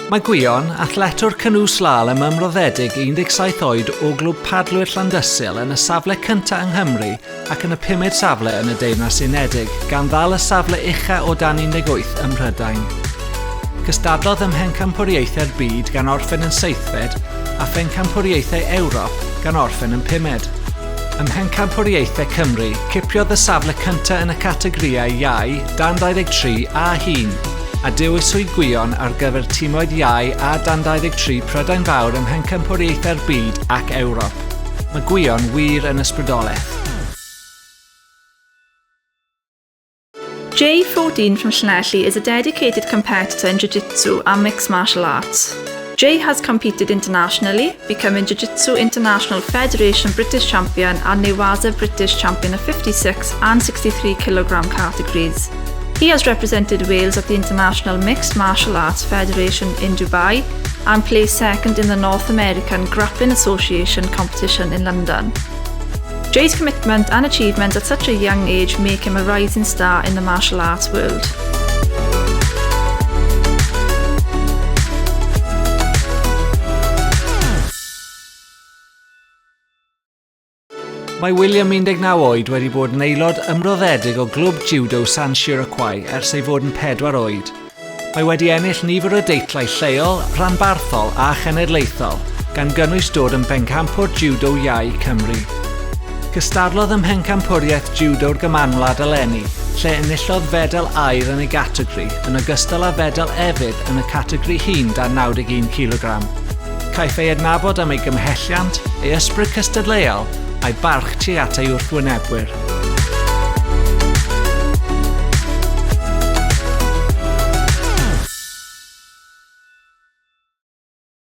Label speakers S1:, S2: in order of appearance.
S1: Mae Gwion, athletwr canŵ slalom ymroddedig 17 oed o glwb padlwyr Llandysul yn y safle cyntaf yng Nghymru ac yn y 5yd safle yn y Deyrnas Unedig, gan ddal y safle uchaf o dan 18 ym Mhrydain. Cystadlodd ym Mhencampwriaethau'r byd gan orffen yn 7fed a Phencampwriaethau Ewrop gan orffen yn 5ed. Ym Mhencampwriaethau Cymru, cipiodd y safle cyntaf yn y categoriau iau, dan 23 a hun, a dewiswyd Gwion ar gyfer tîmoedd iau a dan 23 Prydain Fawr ym Mhencampwriaethau'r byd ac Ewrop. Mae Gwion wir yn ysbrydolaeth.
S2: J14 from Llanelli is a dedicated competitor in Jiu-Jitsu and mixed martial arts. Jay has competed internationally, becoming Jiu-Jitsu International Federation British Champion and Newaza British Champion of 56 and 63 kg categories. He has represented Wales at the International Mixed Martial Arts Federation in Dubai and placed second in the North American Grappling Association competition in London. Jay's commitment and achievements at such a young age make him a rising star in the martial arts world.
S1: Mae William 19 oed wedi bod yn aelod ymroddedig o glwb judo San Chwaraeon ers ei fod yn 4 oed. Mae wedi ennill nifer o deitlau lleol, rhanbarthol a chenedlaethol, gan gynnwys dod yn bencampwr judo iau Cymru. Cystadlodd ym Mhencampwriaeth judo'r gymanwlad eleni, lle enillodd fedal aur yn ei gategori, yn ogystal â fedal efydd yn y categori hun dan 91 kg. Caiff ei adnabod am ei gymhelliant, ei ysbryd cystadleuol, a'i barch tu at ei wrthwynebwyr.